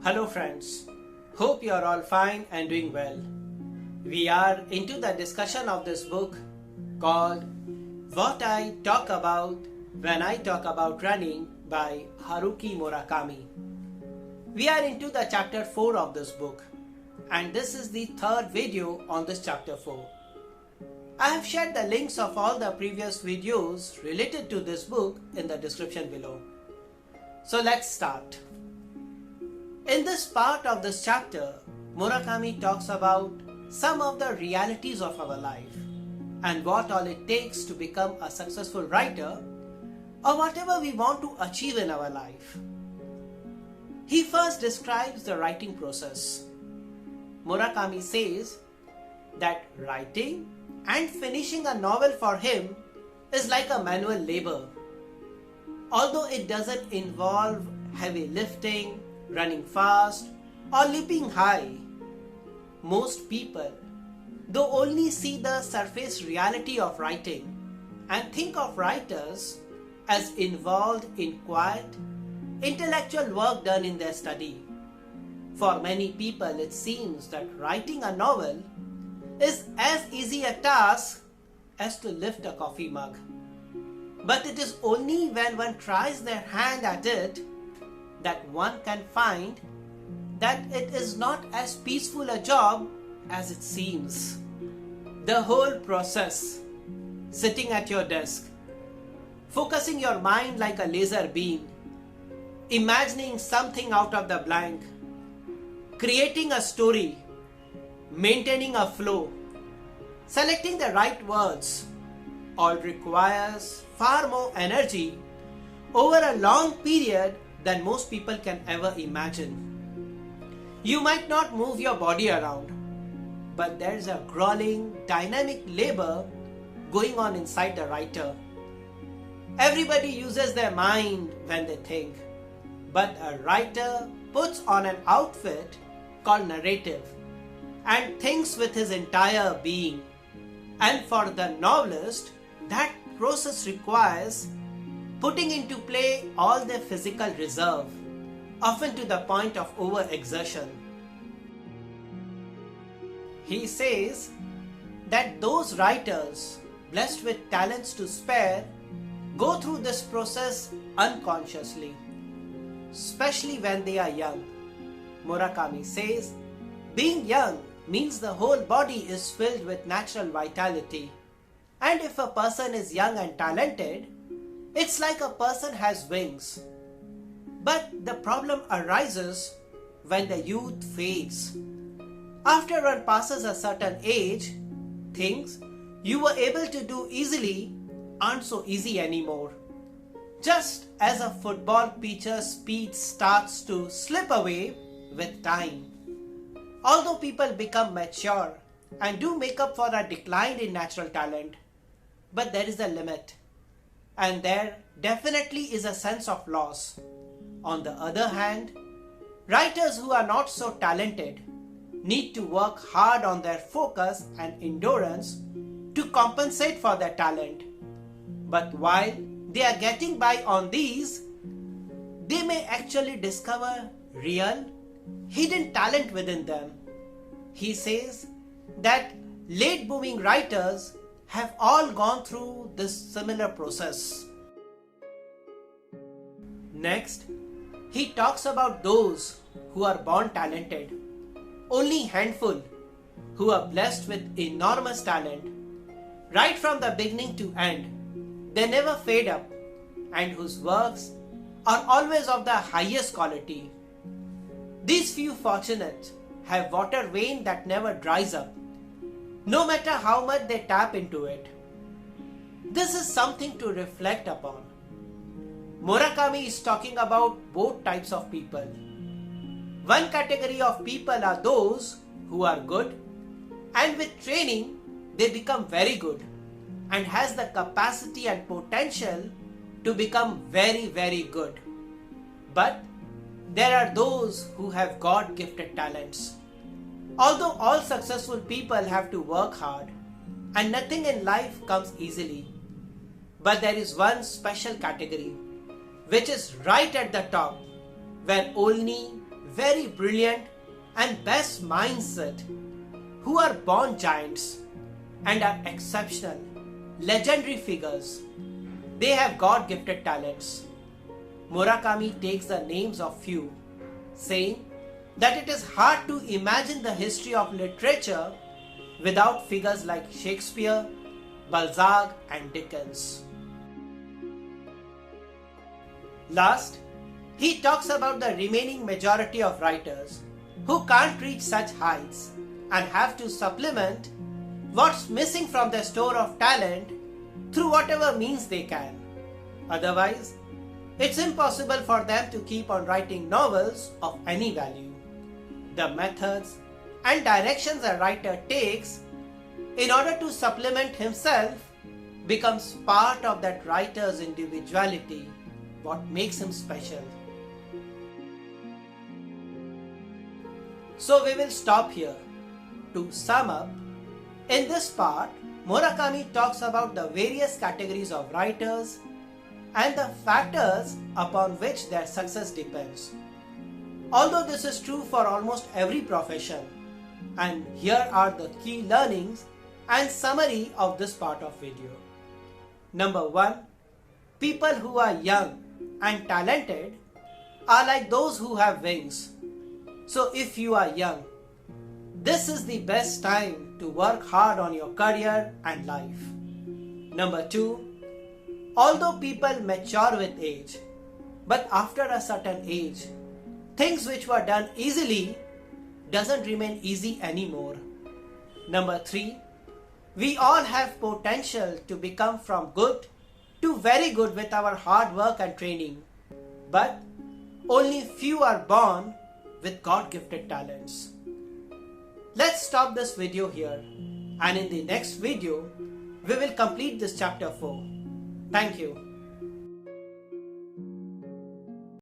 Hello friends, hope you are all fine and doing well. We are into the discussion of this book called What I Talk About When I Talk About Running by Haruki Murakami. We are into the chapter 4 of this book and this is the third video on this chapter 4. I have shared the links of all the previous videos related to this book in the description below. So let's start. In this part of this chapter, Murakami talks about some of the realities of our life and what all it takes to become a successful writer or whatever we want to achieve in our life. He first describes the writing process. Murakami says that writing and finishing a novel for him is like a manual labor. Although it doesn't involve heavy lifting, running fast, or leaping high, most people, though only see the surface reality of writing and think of writers as involved in quiet, intellectual work done in their study. For many people, it seems that writing a novel is as easy a task as to lift a coffee mug. But it is only when one tries their hand at it that one can find that it is not as peaceful a job as it seems. The whole process, sitting at your desk, focusing your mind like a laser beam, imagining something out of the blank, creating a story, maintaining a flow, selecting the right words, all requires far more energy over a long period than most people can ever imagine. You might not move your body around, but there's a grueling, dynamic labor going on inside the writer. Everybody uses their mind when they think, but a writer puts on an outfit called narrative and thinks with his entire being. And for the novelist, that process requires putting into play all their physical reserve, often to the point of overexertion. He says that those writers blessed with talents to spare go through this process unconsciously, especially when they are young. Murakami says, being young means the whole body is filled with natural vitality. And if a person is young and talented, it's like a person has wings. But the problem arises when the youth fades. After one passes a certain age, things you were able to do easily aren't so easy anymore. Just as a football pitcher's speed starts to slip away with time. Although people become mature and do make up for a decline in natural talent, but there is a limit. And there definitely is a sense of loss. On the other hand, writers who are not so talented need to work hard on their focus and endurance to compensate for their talent. But while they are getting by on these, they may actually discover real, hidden talent within them. He says that late booming writers have all gone through this similar process. Next, he talks about those who are born talented. Only handful who are blessed with enormous talent. Right from the beginning to end, they never fade up and whose works are always of the highest quality. These few fortunate have water vein that never dries up, no matter how much they tap into it. This is something to reflect upon. Murakami is talking about both types of people. One category of people are those who are good and with training they become very good and has the capacity and potential to become very, very good. But there are those who have God-gifted talents. Although all successful people have to work hard and nothing in life comes easily, but there is one special category which is right at the top where only very brilliant and best mindset who are born giants and are exceptional, legendary figures. They have God-gifted talents. Murakami takes the names of few, saying that it is hard to imagine the history of literature without figures like Shakespeare, Balzac and Dickens. Last, he talks about the remaining majority of writers who can't reach such heights and have to supplement what's missing from their store of talent through whatever means they can. Otherwise, it's impossible for them to keep on writing novels of any value. The methods and directions a writer takes in order to supplement himself becomes part of that writer's individuality, what makes him special. So we will stop here. To sum up, in this part, Murakami talks about the various categories of writers and the factors upon which their success depends. Although this is true for almost every profession, and here are the key learnings and summary of this part of video. Number 1. People who are young and talented are like those who have wings. So if you are young, this is the best time to work hard on your career and life. Number 2. Although people mature with age, but after a certain age, things which were done easily doesn't remain easy anymore. Number 3. We all have potential to become from good to very good with our hard work and training, but only few are born with God-gifted talents. Let's stop this video here, and in the next video, we will complete this chapter 4. Thank you.